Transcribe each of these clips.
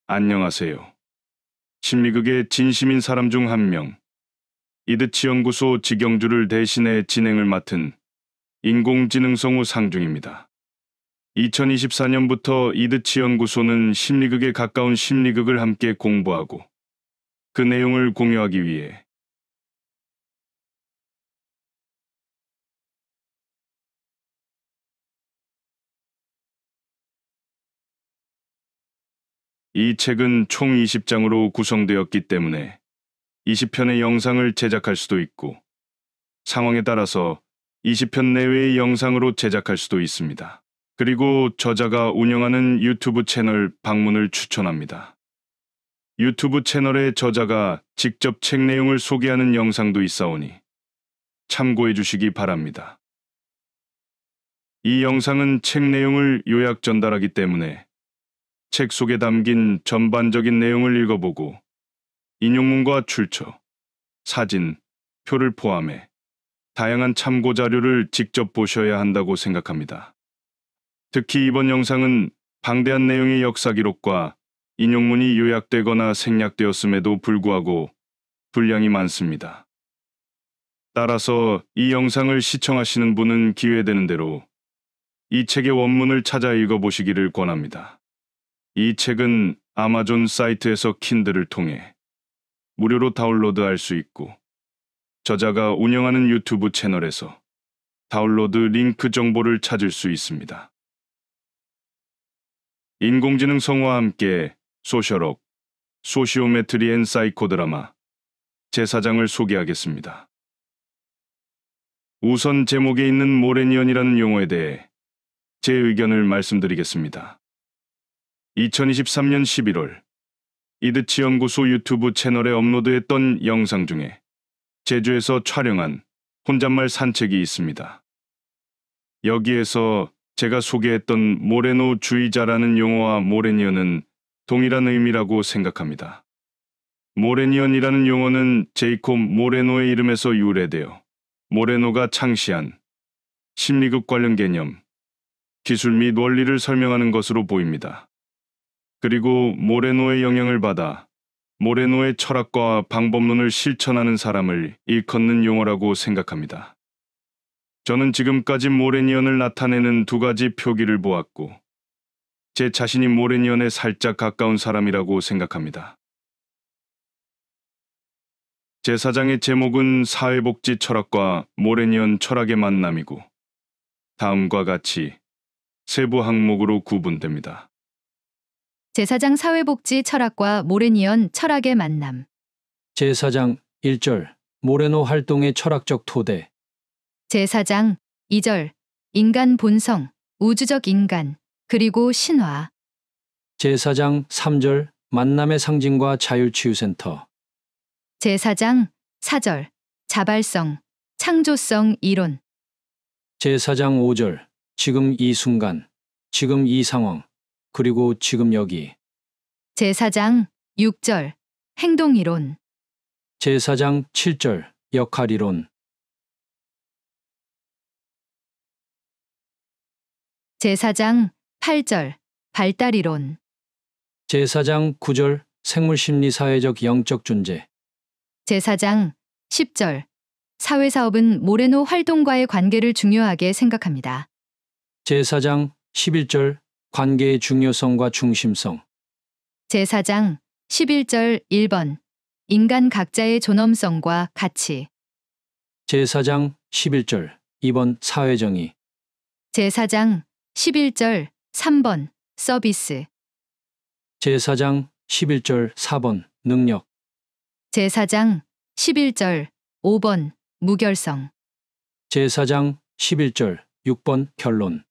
안녕하세요. 심리극의 진심인 사람 중 한 명, 이드치 연구소 직영주를 대신해 진행을 맡은 인공지능성우 상중입니다. 2024년부터 이드치 연구소는 심리극에 가까운 심리극을 함께 공부하고 그 내용을 공유하기 위해 이 책은 총 20장으로 구성되었기 때문에 20편의 영상을 제작할 수도 있고 상황에 따라서 20편 내외의 영상으로 제작할 수도 있습니다. 그리고 저자가 운영하는 유튜브 채널 방문을 추천합니다. 유튜브 채널의 저자가 직접 책 내용을 소개하는 영상도 있사오니 참고해 주시기 바랍니다. 이 영상은 책 내용을 요약 전달하기 때문에 책 속에 담긴 전반적인 내용을 읽어보고 인용문과 출처, 사진, 표를 포함해 다양한 참고 자료를 직접 보셔야 한다고 생각합니다. 특히 이번 영상은 방대한 내용의 역사 기록과 인용문이 요약되거나 생략되었음에도 불구하고 분량이 많습니다. 따라서 이 영상을 시청하시는 분은 기회되는 대로 이 책의 원문을 찾아 읽어보시기를 권합니다. 이 책은 아마존 사이트에서 킨들을 통해 무료로 다운로드할 수 있고 저자가 운영하는 유튜브 채널에서 다운로드 링크 정보를 찾을 수 있습니다. 인공지능 성우와 함께 소셜웍, 소시오메트리 앤 사이코 드라마 제4장을 소개하겠습니다. 우선 제목에 있는 모레니언이라는 용어에 대해 제 의견을 말씀드리겠습니다. 2023년 11월 이드치 연구소 유튜브 채널에 업로드했던 영상 중에 제주에서 촬영한 혼잣말 산책이 있습니다. 여기에서 제가 소개했던 모레노 주의자라는 용어와 모레니언은 동일한 의미라고 생각합니다. 모레니언이라는 용어는 제이콥 모레노의 이름에서 유래되어 모레노가 창시한 심리극 관련 개념, 기술 및 원리를 설명하는 것으로 보입니다. 그리고 모레노의 영향을 받아 모레노의 철학과 방법론을 실천하는 사람을 일컫는 용어라고 생각합니다. 저는 지금까지 모레니언을 나타내는 두 가지 표기를 보았고 제 자신이 모레니언에 살짝 가까운 사람이라고 생각합니다. 제4장의 제목은 사회복지 철학과 모레니언 철학의 만남이고 다음과 같이 세부 항목으로 구분됩니다. 제4장 사회복지 철학과 모레니언 철학의 만남. 제4장 1절 모레노 활동의 철학적 토대. 제4장 2절 인간 본성, 우주적 인간, 그리고 신화. 제4장 3절 만남의 상징과 자율치유센터. 제4장 4절 자발성, 창조성 이론. 제4장 5절 지금 이 순간, 지금 이 상황, 그리고 지금 여기. 제4장 6절 행동 이론. 제4장 7절 역할 이론. 제4장 8절 발달 이론. 제4장 9절 생물심리 사회적 영적 존재. 제4장 10절 사회사업은 모레노 활동과의 관계를 중요하게 생각합니다. 제4장 11절 관계의 중요성과 중심성. 제4장 11절 1번 인간 각자의 존엄성과 가치. 제4장 11절 2번 사회정의. 제4장 11절 3번 서비스. 제4장 11절 4번 능력. 제4장 11절 5번 무결성. 제4장 11절 6번 결론.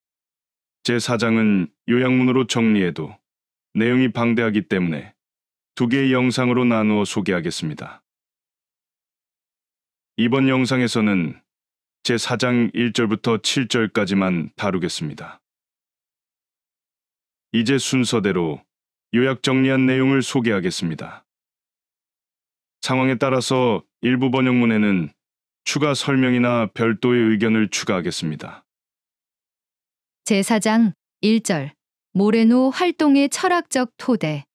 제4장은 요약문으로 정리해도 내용이 방대하기 때문에 두 개의 영상으로 나누어 소개하겠습니다. 이번 영상에서는 제4장 1절부터 7절까지만 다루겠습니다. 이제 순서대로 요약 정리한 내용을 소개하겠습니다. 상황에 따라서 일부 번역문에는 추가 설명이나 별도의 의견을 추가하겠습니다. 제4장 1절 모레노 활동의 철학적 토대.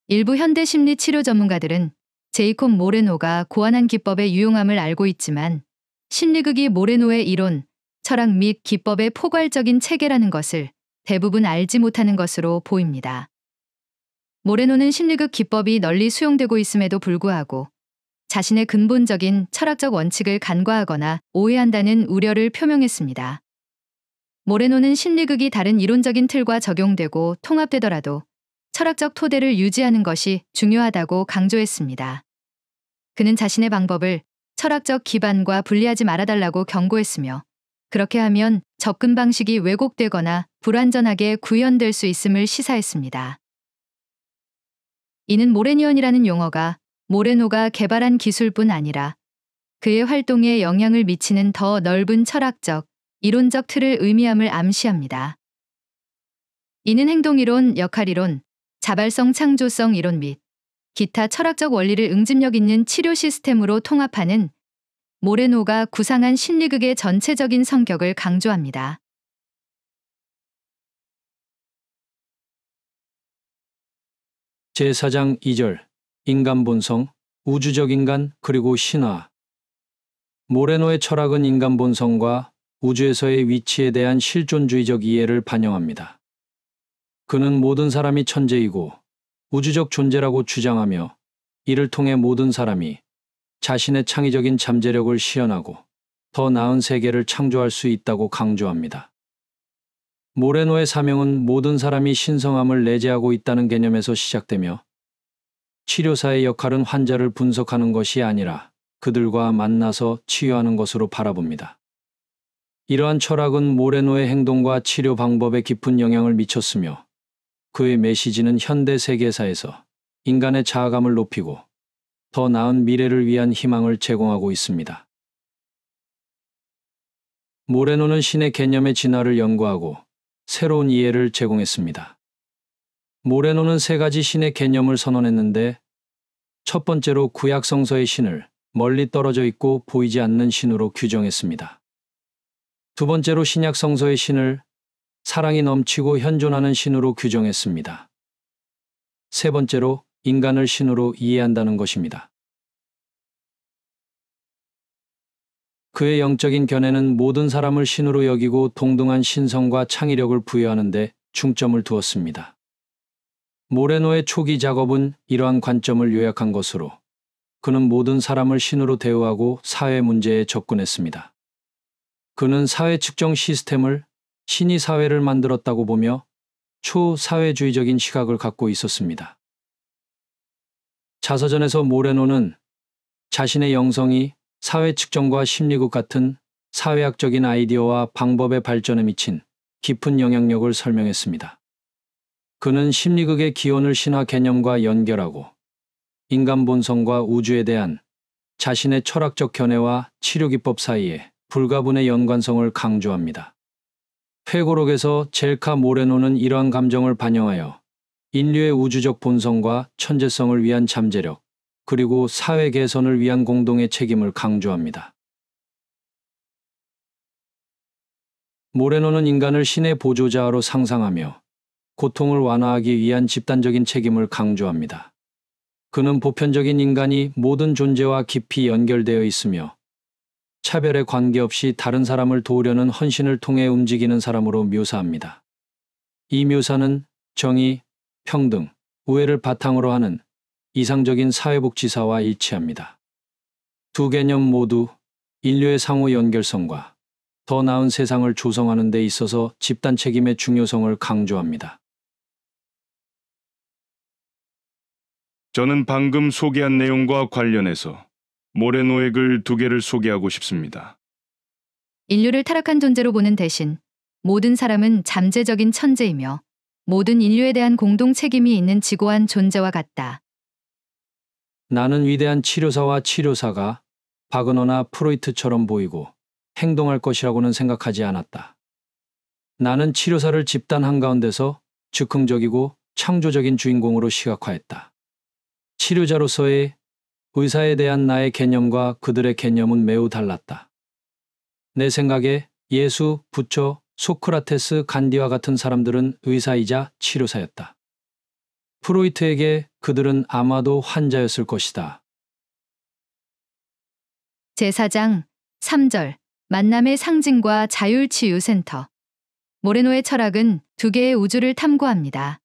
일부 현대 심리 치료 전문가들은 제이콥 모레노가 고안한 기법의 유용함을 알고 있지만 심리극이 모레노의 이론, 철학 및 기법의 포괄적인 체계라는 것을 대부분 알지 못하는 것으로 보입니다. 모레노는 심리극 기법이 널리 수용되고 있음에도 불구하고 자신의 근본적인 철학적 원칙을 간과하거나 오해한다는 우려를 표명했습니다. 모레노는 심리극이 다른 이론적인 틀과 적용되고 통합되더라도 철학적 토대를 유지하는 것이 중요하다고 강조했습니다. 그는 자신의 방법을 철학적 기반과 분리하지 말아달라고 경고했으며 그렇게 하면 접근 방식이 왜곡되거나 불완전하게 구현될 수 있음을 시사했습니다. 이는 모레니언이라는 용어가 모레노가 개발한 기술뿐 아니라 그의 활동에 영향을 미치는 더 넓은 철학적, 이론적 틀을 의미함을 암시합니다. 이는 행동이론, 역할이론, 자발성 창조성 이론 및 기타 철학적 원리를 응집력 있는 치료 시스템으로 통합하는 모레노가 구상한 심리극의 전체적인 성격을 강조합니다. 제4장 2절 인간 본성, 우주적 인간 그리고 신화. 모레노의 철학은 인간 본성과 우주에서의 위치에 대한 실존주의적 이해를 반영합니다. 그는 모든 사람이 천재이고 우주적 존재라고 주장하며 이를 통해 모든 사람이 자신의 창의적인 잠재력을 실현하고 더 나은 세계를 창조할 수 있다고 강조합니다. 모레노의 사명은 모든 사람이 신성함을 내재하고 있다는 개념에서 시작되며 치료사의 역할은 환자를 분석하는 것이 아니라 그들과 만나서 치유하는 것으로 바라봅니다. 이러한 철학은 모레노의 행동과 치료 방법에 깊은 영향을 미쳤으며 그의 메시지는 현대 세계사에서 인간의 자아감을 높이고 더 나은 미래를 위한 희망을 제공하고 있습니다. 모레노는 신의 개념의 진화를 연구하고 새로운 이해를 제공했습니다. 모레노는 세 가지 신의 개념을 선언했는데 첫 번째로 구약 성서의 신을 멀리 떨어져 있고 보이지 않는 신으로 규정했습니다. 두 번째로 신약 성서의 신을 사랑이 넘치고 현존하는 신으로 규정했습니다. 세 번째로 인간을 신으로 이해한다는 것입니다. 그의 영적인 견해는 모든 사람을 신으로 여기고 동등한 신성과 창의력을 부여하는 데 중점을 두었습니다. 모레노의 초기 작업은 이러한 관점을 요약한 것으로 그는 모든 사람을 신으로 대우하고 사회 문제에 접근했습니다. 그는 사회 측정 시스템을 신이 사회를 만들었다고 보며 초사회주의적인 시각을 갖고 있었습니다. 자서전에서 모레노는 자신의 영성이 사회 측정과 심리국 같은 사회학적인 아이디어와 방법의 발전에 미친 깊은 영향력을 설명했습니다. 그는 심리극의 기원을 신화 개념과 연결하고 인간 본성과 우주에 대한 자신의 철학적 견해와 치료기법 사이에 불가분의 연관성을 강조합니다. 회고록에서 젤카 모레노는 이러한 감정을 반영하여 인류의 우주적 본성과 천재성을 위한 잠재력, 그리고 사회 개선을 위한 공동의 책임을 강조합니다. 모레노는 인간을 신의 보조자로 상상하며 고통을 완화하기 위한 집단적인 책임을 강조합니다. 그는 보편적인 인간이 모든 존재와 깊이 연결되어 있으며 차별에 관계없이 다른 사람을 도우려는 헌신을 통해 움직이는 사람으로 묘사합니다. 이 묘사는 정의, 평등, 우애를 바탕으로 하는 이상적인 사회복지사와 일치합니다. 두 개념 모두 인류의 상호 연결성과 더 나은 세상을 조성하는 데 있어서 집단 책임의 중요성을 강조합니다. 저는 방금 소개한 내용과 관련해서 모레노의 글 2개를 소개하고 싶습니다. 인류를 타락한 존재로 보는 대신 모든 사람은 잠재적인 천재이며 모든 인류에 대한 공동 책임이 있는 지고한 존재와 같다. 나는 위대한 치료사와 치료사가 바그너나 프로이트처럼 보이고 행동할 것이라고는 생각하지 않았다. 나는 치료사를 집단 한가운데서 즉흥적이고 창조적인 주인공으로 시각화했다. 치료자로서의 의사에 대한 나의 개념과 그들의 개념은 매우 달랐다. 내 생각에 예수, 부처, 소크라테스, 간디와 같은 사람들은 의사이자 치료사였다. 프로이트에게 그들은 아마도 환자였을 것이다. 제4장 3절 만남의 상징과 자율치유센터. 모레노의 철학은 두 개의 우주를 탐구합니다.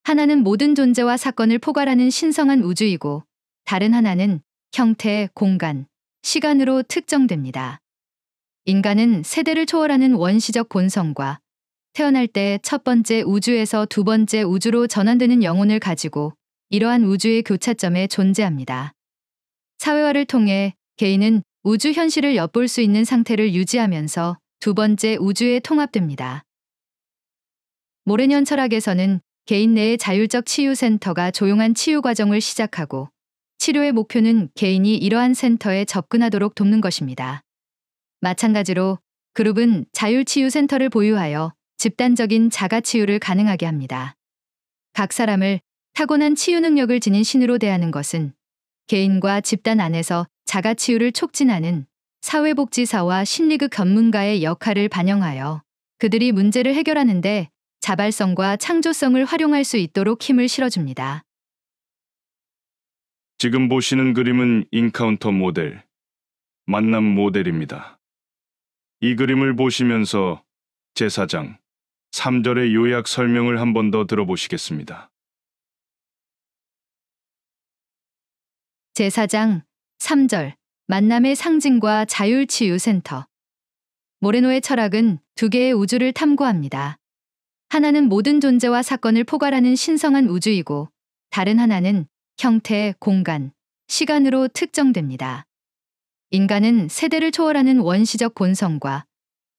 하나는 모든 존재와 사건을 포괄하는 신성한 우주이고 다른 하나는 형태, 공간, 시간으로 특정됩니다. 인간은 세대를 초월하는 원시적 본성과 태어날 때 첫 번째 우주에서 두 번째 우주로 전환되는 영혼을 가지고 이러한 우주의 교차점에 존재합니다. 사회화를 통해 개인은 우주 현실을 엿볼 수 있는 상태를 유지하면서 두 번째 우주에 통합됩니다. 모레니언 철학에서는 개인 내의 자율적 치유센터가 조용한 치유 과정을 시작하고 치료의 목표는 개인이 이러한 센터에 접근하도록 돕는 것입니다. 마찬가지로 그룹은 자율치유센터를 보유하여 집단적인 자가치유를 가능하게 합니다. 각 사람을 타고난 치유 능력을 지닌 신으로 대하는 것은 개인과 집단 안에서 자가치유를 촉진하는 사회복지사와 심리학 전문가의 역할을 반영하여 그들이 문제를 해결하는 데 자발성과 창조성을 활용할 수 있도록 힘을 실어줍니다. 지금 보시는 그림은 인카운터 모델, 만남 모델입니다. 이 그림을 보시면서 제4장 3절의 요약 설명을 한 번 더 들어보시겠습니다. 제4장 3절 만남의 상징과 자율치유센터. 모레노의 철학은 두 개의 우주를 탐구합니다. 하나는 모든 존재와 사건을 포괄하는 신성한 우주이고 다른 하나는 형태, 공간, 시간으로 특정됩니다. 인간은 세대를 초월하는 원시적 본성과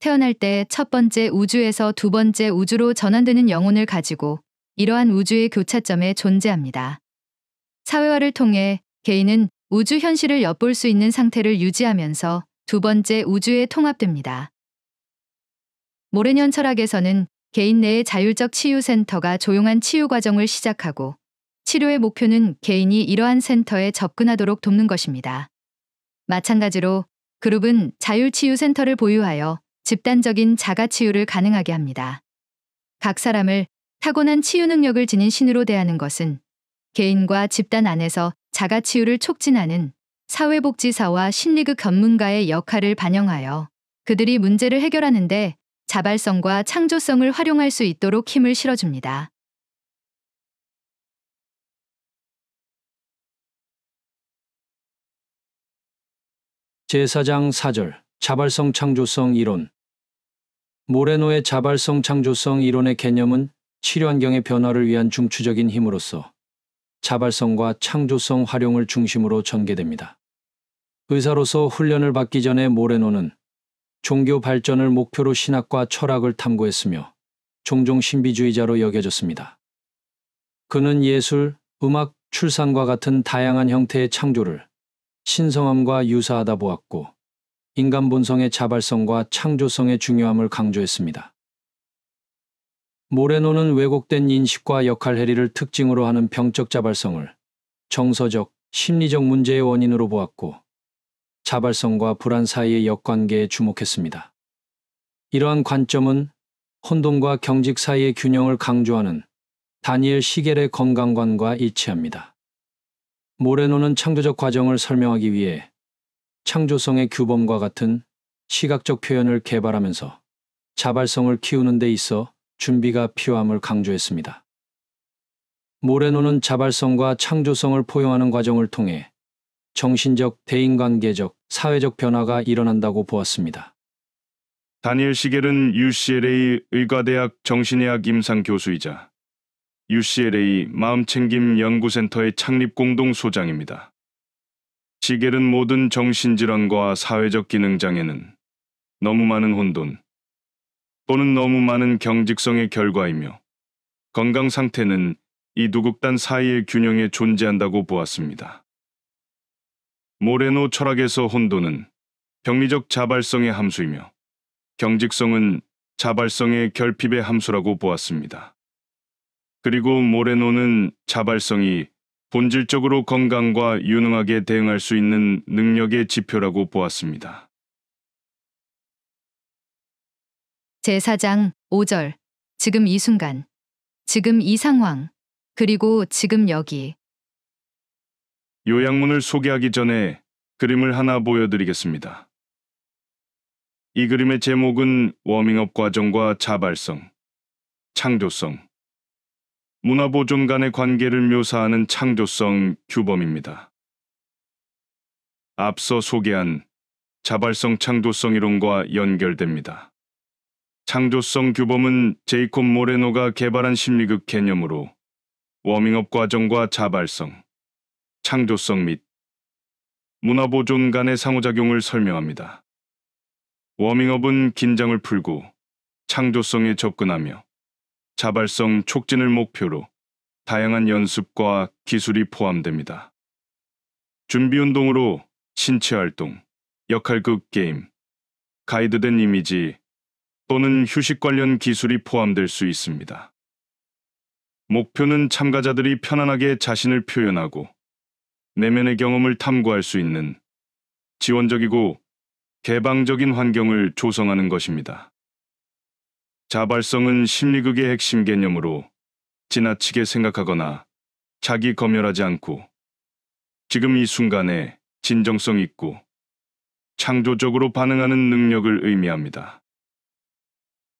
태어날 때 첫 번째 우주에서 두 번째 우주로 전환되는 영혼을 가지고 이러한 우주의 교차점에 존재합니다. 사회화를 통해 개인은 우주 현실을 엿볼 수 있는 상태를 유지하면서 두 번째 우주에 통합됩니다. 모레니언 철학에서는 개인 내의 자율적 치유센터가 조용한 치유 과정을 시작하고 치료의 목표는 개인이 이러한 센터에 접근하도록 돕는 것입니다. 마찬가지로 그룹은 자율치유센터를 보유하여 집단적인 자가치유를 가능하게 합니다. 각 사람을 타고난 치유 능력을 지닌 신으로 대하는 것은 개인과 집단 안에서 자가치유를 촉진하는 사회복지사와 심리학 전문가의 역할을 반영하여 그들이 문제를 해결하는 데 자발성과 창조성을 활용할 수 있도록 힘을 실어줍니다. 제4장 4절 자발성 창조성 이론. 모레노의 자발성 창조성 이론의 개념은 치료 환경의 변화를 위한 중추적인 힘으로서 자발성과 창조성 활용을 중심으로 전개됩니다. 의사로서 훈련을 받기 전에 모레노는 종교 발전을 목표로 신학과 철학을 탐구했으며 종종 신비주의자로 여겨졌습니다. 그는 예술, 음악, 출산과 같은 다양한 형태의 창조를 신성함과 유사하다 보았고 인간 본성의 자발성과 창조성의 중요함을 강조했습니다. 모레노는 왜곡된 인식과 역할 해리를 특징으로 하는 병적 자발성을 정서적, 심리적 문제의 원인으로 보았고 자발성과 불안 사이의 역관계에 주목했습니다. 이러한 관점은 혼돈과 경직 사이의 균형을 강조하는 다니엘 시겔의 건강관과 일치합니다. 모레노는 창조적 과정을 설명하기 위해 창조성의 규범과 같은 시각적 표현을 개발하면서 자발성을 키우는 데 있어 준비가 필요함을 강조했습니다. 모레노는 자발성과 창조성을 포용하는 과정을 통해 정신적, 대인관계적, 사회적 변화가 일어난다고 보았습니다. 다니엘 시겔은 UCLA 의과대학 정신의학 임상 교수이자 UCLA 마음챙김 연구센터의 창립 공동소장입니다. 시겔은 모든 정신질환과 사회적 기능장애는 너무 많은 혼돈 또는 너무 많은 경직성의 결과이며 건강 상태는 이 두 극단 사이의 균형에 존재한다고 보았습니다. 모레노 철학에서 혼돈은 병리적 자발성의 함수이며 경직성은 자발성의 결핍의 함수라고 보았습니다. 그리고 모레노는 자발성이 본질적으로 건강과 유능하게 대응할 수 있는 능력의 지표라고 보았습니다. 제4장 5절 지금 이 순간, 지금 이 상황, 그리고 지금 여기. 요약문을 소개하기 전에 그림을 하나 보여드리겠습니다. 이 그림의 제목은 워밍업 과정과 자발성, 창조성, 문화보존 간의 관계를 묘사하는 창조성 규범입니다. 앞서 소개한 자발성 창조성 이론과 연결됩니다. 창조성 규범은 제이콥 모레노가 개발한 심리극 개념으로 워밍업 과정과 자발성, 창조성 및 문화보존 간의 상호작용을 설명합니다. 워밍업은 긴장을 풀고 창조성에 접근하며 자발성 촉진을 목표로 다양한 연습과 기술이 포함됩니다. 준비운동으로 신체활동, 역할극 게임, 가이드된 이미지 또는 휴식 관련 기술이 포함될 수 있습니다. 목표는 참가자들이 편안하게 자신을 표현하고 내면의 경험을 탐구할 수 있는 지원적이고 개방적인 환경을 조성하는 것입니다. 자발성은 심리극의 핵심 개념으로 지나치게 생각하거나 자기 검열하지 않고 지금 이 순간에 진정성 있고 창조적으로 반응하는 능력을 의미합니다.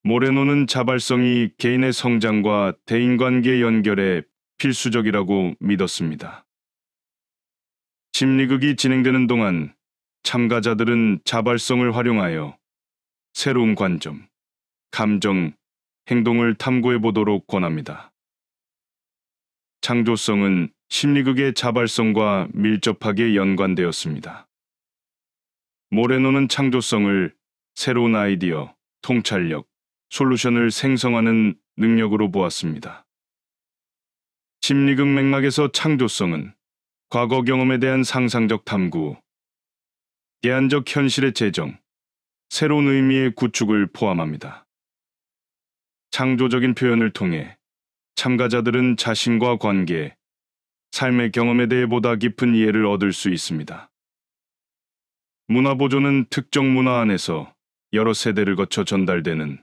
모레노는 자발성이 개인의 성장과 대인관계 연결에 필수적이라고 믿었습니다. 심리극이 진행되는 동안 참가자들은 자발성을 활용하여 새로운 관점, 감정, 행동을 탐구해 보도록 권합니다. 창조성은 심리극의 자발성과 밀접하게 연관되었습니다. 모레노는 창조성을 새로운 아이디어, 통찰력, 솔루션을 생성하는 능력으로 보았습니다. 심리극 맥락에서 창조성은 과거 경험에 대한 상상적 탐구, 개안적 현실의 재정, 새로운 의미의 구축을 포함합니다. 창조적인 표현을 통해 참가자들은 자신과 관계, 삶의 경험에 대해 보다 깊은 이해를 얻을 수 있습니다. 문화보존은 특정 문화 안에서 여러 세대를 거쳐 전달되는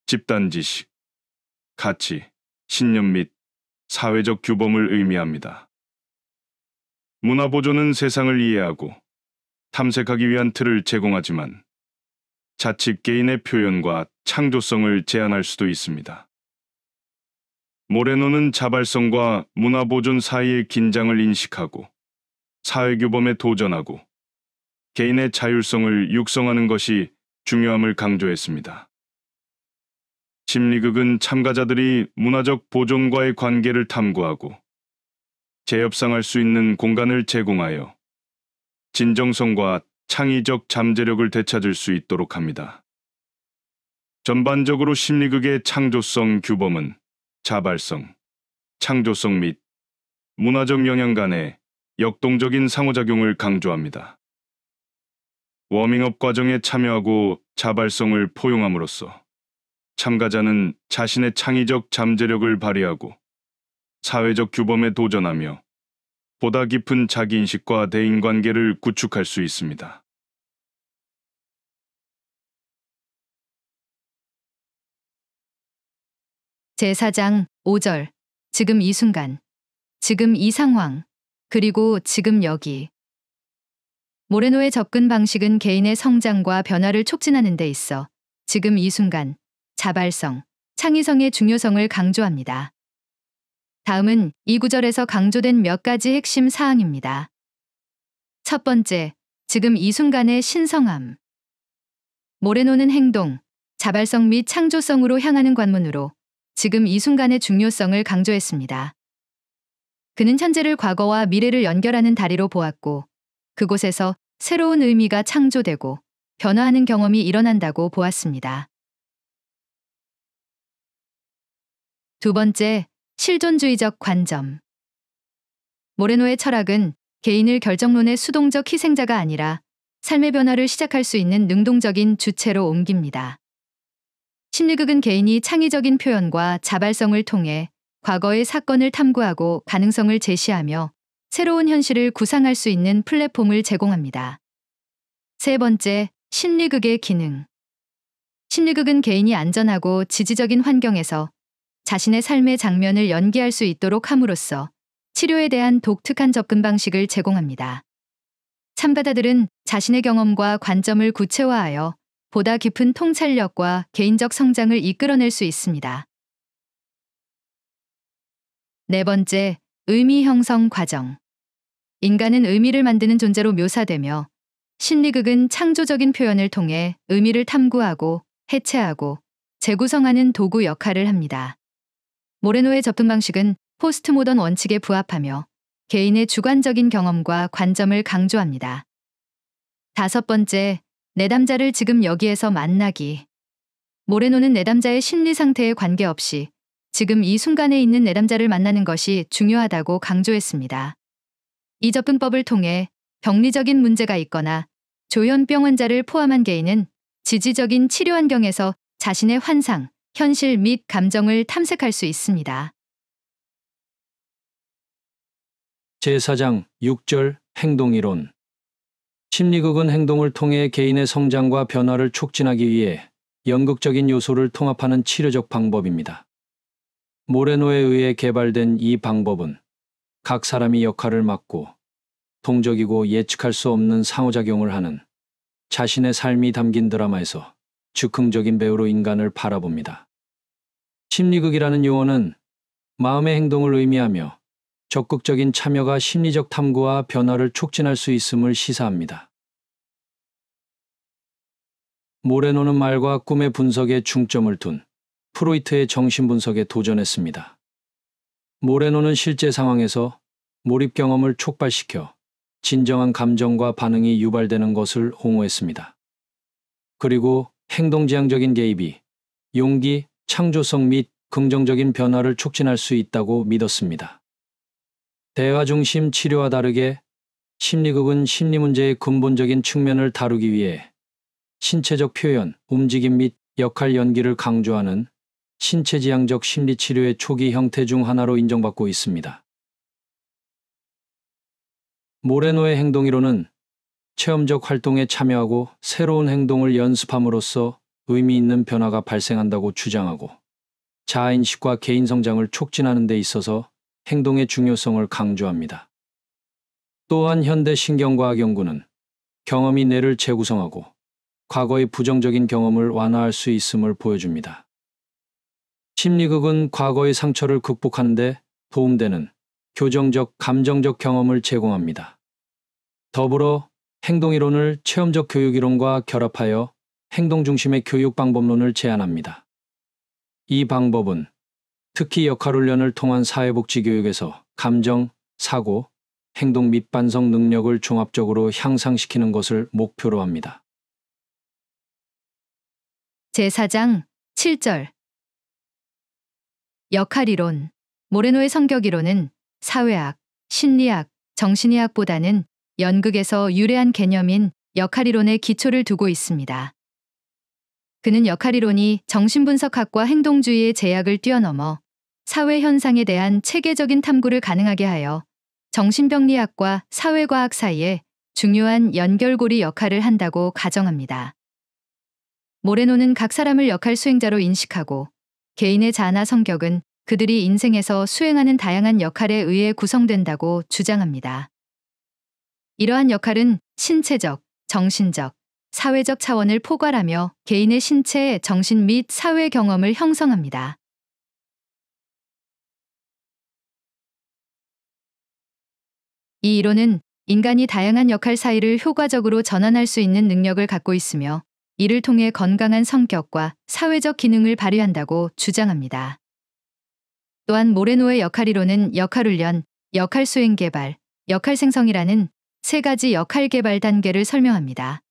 집단 지식, 가치, 신념 및 사회적 규범을 의미합니다. 문화보존은 세상을 이해하고 탐색하기 위한 틀을 제공하지만 자칫 개인의 표현과 창조성을 제한할 수도 있습니다. 모레노는 자발성과 문화보존 사이의 긴장을 인식하고 사회규범에 도전하고 개인의 자율성을 육성하는 것이 중요함을 강조했습니다. 심리극은 참가자들이 문화적 보존과의 관계를 탐구하고 재협상할 수 있는 공간을 제공하여 진정성과 창의적 잠재력을 되찾을 수 있도록 합니다. 전반적으로 심리극의 창조성 규범은 자발성, 창조성 및 문화적 영향 간의 역동적인 상호작용을 강조합니다. 워밍업 과정에 참여하고 자발성을 포용함으로써 참가자는 자신의 창의적 잠재력을 발휘하고 사회적 규범에 도전하며 보다 깊은 자기인식과 대인관계를 구축할 수 있습니다. 제4장 5절. 지금 이 순간, 지금 이 상황, 그리고 지금 여기. 모레노의 접근 방식은 개인의 성장과 변화를 촉진하는 데 있어 지금 이 순간, 자발성, 창의성의 중요성을 강조합니다. 다음은 이 구절에서 강조된 몇 가지 핵심 사항입니다. 첫 번째, 지금 이 순간의 신성함. 모레노는 행동, 자발성 및 창조성으로 향하는 관문으로 지금 이 순간의 중요성을 강조했습니다. 그는 현재를 과거와 미래를 연결하는 다리로 보았고, 그곳에서 새로운 의미가 창조되고 변화하는 경험이 일어난다고 보았습니다. 두 번째, 실존주의적 관점. 모레노의 철학은 개인을 결정론의 수동적 희생자가 아니라 삶의 변화를 시작할 수 있는 능동적인 주체로 옮깁니다. 심리극은 개인이 창의적인 표현과 자발성을 통해 과거의 사건을 탐구하고 가능성을 제시하며 새로운 현실을 구상할 수 있는 플랫폼을 제공합니다. 세 번째, 심리극의 기능. 심리극은 개인이 안전하고 지지적인 환경에서 자신의 삶의 장면을 연기할 수 있도록 함으로써 치료에 대한 독특한 접근 방식을 제공합니다. 참가자들은 자신의 경험과 관점을 구체화하여 보다 깊은 통찰력과 개인적 성장을 이끌어낼 수 있습니다. 네 번째, 의미 형성 과정. 인간은 의미를 만드는 존재로 묘사되며 심리극은 창조적인 표현을 통해 의미를 탐구하고 해체하고 재구성하는 도구 역할을 합니다. 모레노의 접근 방식은 포스트 모던 원칙에 부합하며 개인의 주관적인 경험과 관점을 강조합니다. 다섯 번째, 내담자를 지금 여기에서 만나기. 모레노는 내담자의 심리 상태에 관계없이 지금 이 순간에 있는 내담자를 만나는 것이 중요하다고 강조했습니다. 이 접근법을 통해 병리적인 문제가 있거나 조현병 환자를 포함한 개인은 지지적인 치료 환경에서 자신의 환상, 현실 및 감정을 탐색할 수 있습니다. 제4장 6절 행동이론. 심리극은 행동을 통해 개인의 성장과 변화를 촉진하기 위해 연극적인 요소를 통합하는 치료적 방법입니다. 모레노에 의해 개발된 이 방법은 각 사람이 역할을 맡고 동적이고 예측할 수 없는 상호작용을 하는 자신의 삶이 담긴 드라마에서 즉흥적인 배우로 인간을 바라봅니다. 심리극이라는 용어는 마음의 행동을 의미하며 적극적인 참여가 심리적 탐구와 변화를 촉진할 수 있음을 시사합니다. 모레노는 말과 꿈의 분석에 중점을 둔 프로이트의 정신분석에 도전했습니다. 모레노는 실제 상황에서 몰입 경험을 촉발시켜 진정한 감정과 반응이 유발되는 것을 옹호했습니다. 그리고 행동지향적인 개입이 용기, 창조성 및 긍정적인 변화를 촉진할 수 있다고 믿었습니다. 대화 중심 치료와 다르게 심리극은 심리 문제의 근본적인 측면을 다루기 위해 신체적 표현, 움직임 및 역할 연기를 강조하는 신체지향적 심리치료의 초기 형태 중 하나로 인정받고 있습니다. 모레노의 행동이론은 체험적 활동에 참여하고 새로운 행동을 연습함으로써 의미 있는 변화가 발생한다고 주장하고 자아인식과 개인 성장을 촉진하는 데 있어서 행동의 중요성을 강조합니다. 또한 현대 신경과학 연구는 경험이 뇌를 재구성하고 과거의 부정적인 경험을 완화할 수 있음을 보여줍니다. 심리극은 과거의 상처를 극복하는 데 도움되는 교정적, 감정적 경험을 제공합니다. 더불어 행동이론을 체험적 교육이론과 결합하여 행동 중심의 교육 방법론을 제안합니다. 이 방법은 특히 역할훈련을 통한 사회복지 교육에서 감정, 사고, 행동 및 반성 능력을 종합적으로 향상시키는 것을 목표로 합니다. 제4장 7절. 역할이론. 모레노의 성격이론은 사회학, 심리학, 정신의학보다는 연극에서 유래한 개념인 역할이론에 기초를 두고 있습니다. 그는 역할이론이 정신분석학과 행동주의의 제약을 뛰어넘어 사회 현상에 대한 체계적인 탐구를 가능하게 하여 정신병리학과 사회과학 사이에 중요한 연결고리 역할을 한다고 가정합니다. 모레노는 각 사람을 역할 수행자로 인식하고 개인의 자아나 성격은 그들이 인생에서 수행하는 다양한 역할에 의해 구성된다고 주장합니다. 이러한 역할은 신체적, 정신적, 사회적 차원을 포괄하며 개인의 신체, 정신 및 사회 경험을 형성합니다. 이 이론은 인간이 다양한 역할 사이를 효과적으로 전환할 수 있는 능력을 갖고 있으며 이를 통해 건강한 성격과 사회적 기능을 발휘한다고 주장합니다. 또한 모레노의 역할이론은 역할훈련, 역할수행 개발, 역할생성이라는 세 가지 역할 개발 단계를 설명합니다.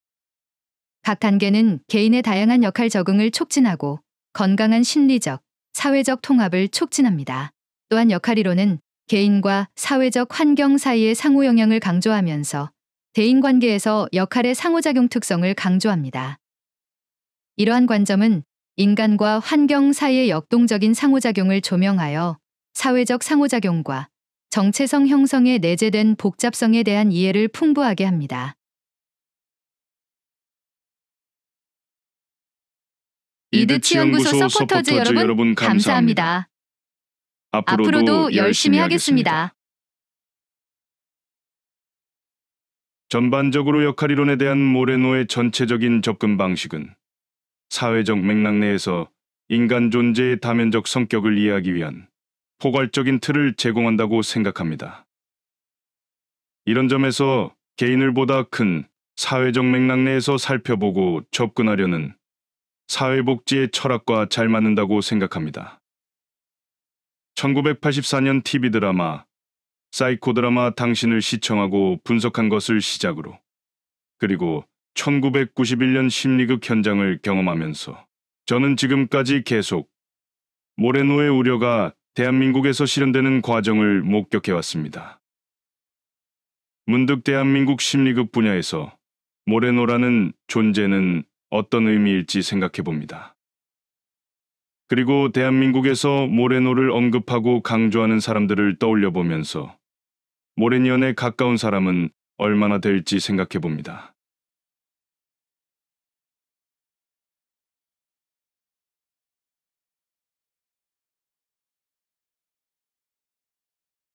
각 단계는 개인의 다양한 역할 적응을 촉진하고 건강한 심리적, 사회적 통합을 촉진합니다. 또한 역할이론은 개인과 사회적 환경 사이의 상호 영향을 강조하면서 대인관계에서 역할의 상호작용 특성을 강조합니다. 이러한 관점은 인간과 환경 사이의 역동적인 상호작용을 조명하여 사회적 상호작용과 정체성 형성에 내재된 복잡성에 대한 이해를 풍부하게 합니다. 이드치 연구소 서포터즈 여러분 감사합니다. 앞으로도 열심히 하겠습니다. 전반적으로 역할이론에 대한 모레노의 전체적인 접근 방식은 사회적 맥락 내에서 인간 존재의 다면적 성격을 이해하기 위한 포괄적인 틀을 제공한다고 생각합니다. 이런 점에서 개인을 보다 큰 사회적 맥락 내에서 살펴보고 접근하려는 사회복지의 철학과 잘 맞는다고 생각합니다. 1984년 TV 드라마 사이코 드라마 당신을 시청하고 분석한 것을 시작으로, 그리고 1991년 심리극 현장을 경험하면서 저는 지금까지 계속 모레노의 우려가 대한민국에서 실현되는 과정을 목격해왔습니다. 문득 대한민국 심리극 분야에서 모레노라는 존재는 어떤 의미일지 생각해봅니다. 그리고 대한민국에서 모레노를 언급하고 강조하는 사람들을 떠올려 보면서 모레니언에 가까운 사람은 얼마나 될지 생각해 봅니다.